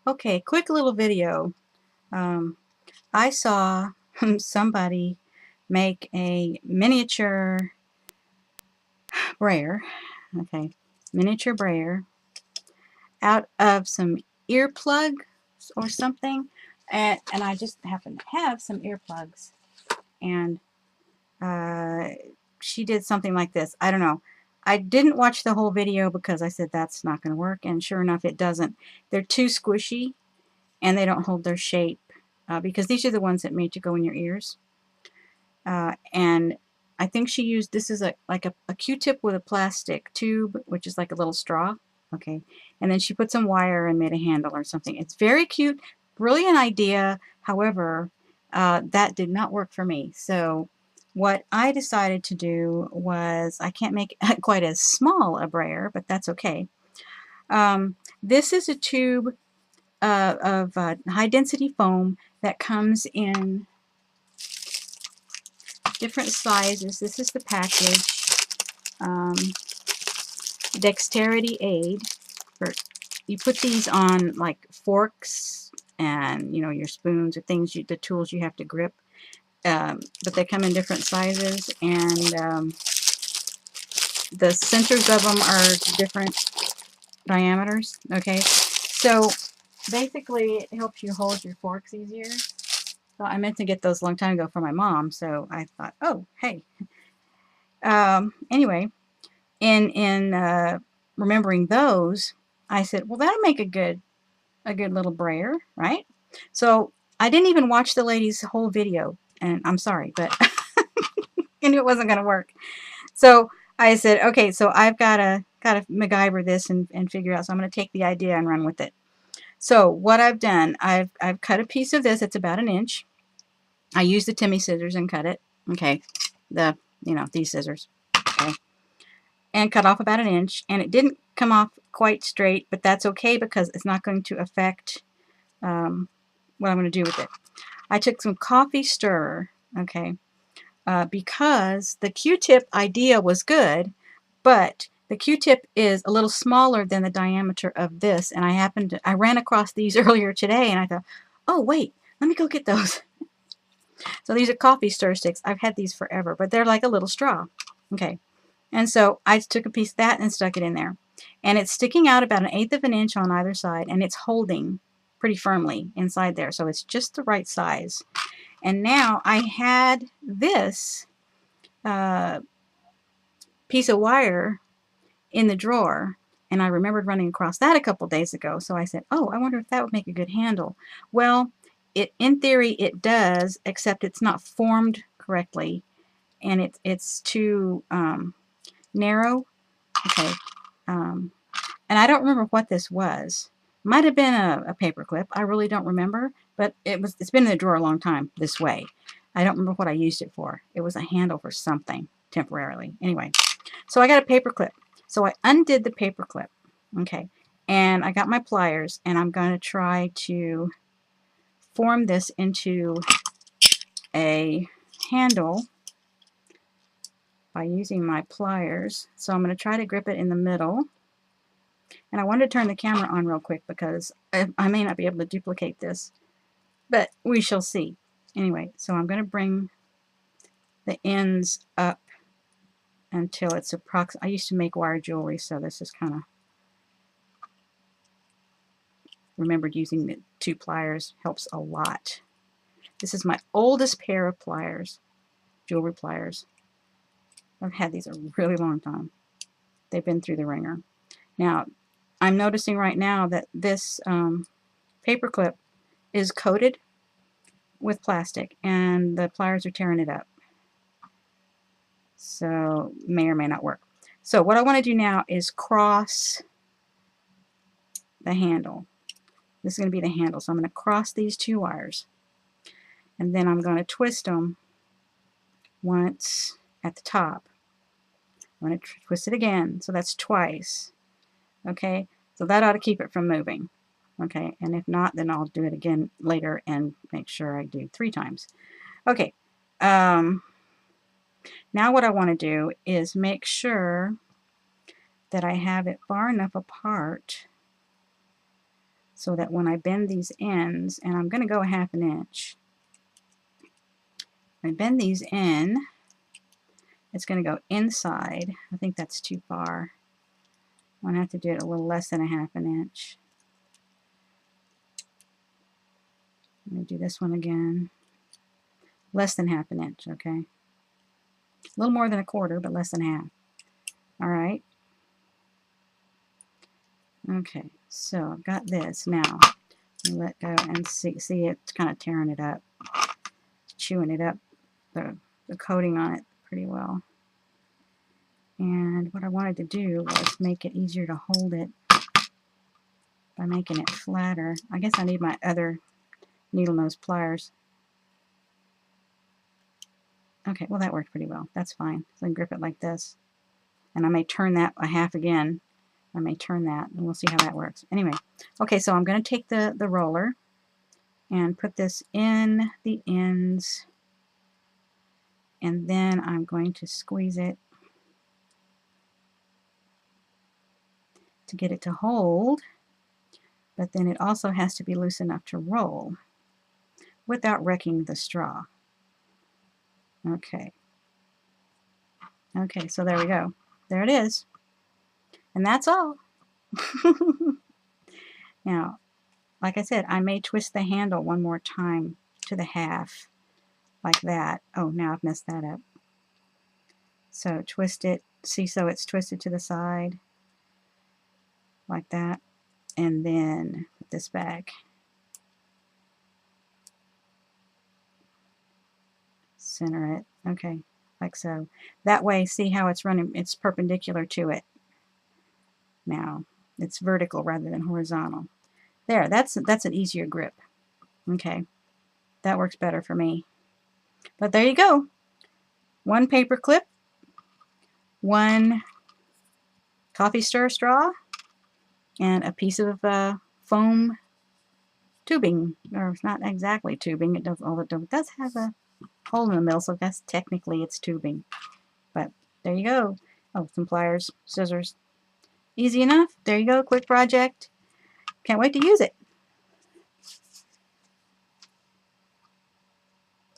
Okay, quick little video. I saw somebody make a miniature brayer, okay, miniature brayer out of some earplugs or something, and I just happen to have some earplugs, and uh, she did something like this. I don't know. I didn't watch the whole video because I said that's not going to work, and sure enough, it doesn't. They're too squishy, and they don't hold their shape because these are the ones that made to go in your ears. And I think she used, this is like a Q-tip with a plastic tube, which is like a little straw. Okay. And then she put some wire and made a handle or something. It's very cute. Brilliant idea. However, that did not work for me. So what I decided to do was, I can't make quite as small a brayer, but that's okay. This is a tube of high density foam that comes in different sizes. This is the package. Um, Dexterity aid. You put these on like forks and your spoons or things, the tools you have to grip. But they come in different sizes, and the centers of them are different diameters. Okay, so basically it helps you hold your forks easier. So I meant to get those a long time ago for my mom, so I thought, oh, hey. Anyway, in remembering those, I said, well, that'll make a good little brayer, right? So I didn't even watch the lady's whole video, and I'm sorry, but I knew it wasn't going to work. So I said, okay, so I've gotta MacGyver this and figure out. So I'm going to take the idea and run with it. So what I've done, I've cut a piece of this. It's about an inch. I used the Timmy scissors and cut it. Okay, these scissors. Okay, and cut off about an inch, and it didn't come off quite straight, but that's okay because it's not going to affect what I'm going to do with it. I took some coffee stirrer, okay, because the Q-tip idea was good, but the Q-tip is a little smaller than the diameter of this, and I ran across these earlier today, and I thought, oh wait, let me go get those. So these are coffee stir sticks. I've had these forever, but they're like a little straw. Okay, and so I took a piece of that and stuck it in there, and it's sticking out about 1/8 of an inch on either side, and it's holding pretty firmly inside there, so it's just the right size. And now I had this piece of wire in the drawer, and I remembered running across that a couple days ago, so I said, oh, I wonder if that would make a good handle. Well, in theory it does, except it's not formed correctly, and it's too narrow. Okay, and I don't remember what this was. Might have been a paper clip. I really don't remember, but it's been in the drawer a long time this way. I don't remember what I used it for. It was a handle for something temporarily. Anyway, so I got a paper clip. So I undid the paper clip. Okay, and I got my pliers, and I'm going to try to form this into a handle by using my pliers. So I'm going to try to grip it in the middle. And I wanted to turn the camera on real quick because I may not be able to duplicate this, but we shall see. Anyway, so I'm going to bring the ends up until it's I used to make wire jewelry, so this is kind of remembered. Using the 2 pliers helps a lot. This is my oldest pair of pliers, jewelry pliers. I've had these a really long time. They've been through the ringer. Now, I'm noticing right now that this paper clip is coated with plastic, and the pliers are tearing it up. So, may or may not work. So, what I want to do now is cross the handle. This is going to be the handle. So, I'm going to cross these 2 wires. And then I'm going to twist them once at the top. I'm going to twist it again. So, that's twice. Okay, so that ought to keep it from moving. Okay, and if not, then I'll do it again later and make sure I do 3 times. Okay, now what I want to do is make sure that I have it far enough apart so that when I bend these ends, and I'm going to go 1/2 inch, when I bend these in, it's going to go inside. I think that's too far. I'm going to have to do it a little less than 1/2 inch. I'm going to do this one again. Less than 1/2 inch, okay? A little more than 1/4, but less than half. All right. Okay, so I've got this now. Let go and see it's kind of tearing it up, chewing it up, the coating on it pretty well. And what I wanted to do was make it easier to hold it by making it flatter. I guess I need my other needle nose pliers. Okay, well that worked pretty well. That's fine. So I can grip it like this. And I may turn that a half again. I may turn that, and we'll see how that works. Anyway, okay, so I'm going to take the roller and put this in the ends, and then I'm going to squeeze it to get it to hold, but then it also has to be loose enough to roll without wrecking the straw. Okay. Okay, so there we go. There it is. And that's all. Now, like I said, I may twist the handle one more time to the half, like that. Oh, now I've messed that up. So twist it, see, so it's twisted to the side, like that, and then put this back. Center it, okay, like so. That way, see how it's running, it's perpendicular to it. Now, it's vertical rather than horizontal. There, that's an easier grip. Okay, that works better for me. But there you go. One paper clip, one coffee stir straw, and a piece of foam tubing. Or it's not exactly tubing. It does all it does have a hole in the middle, so that's technically it's tubing. But there you go. Oh, some pliers, scissors. Easy enough. There you go. Quick project. Can't wait to use it.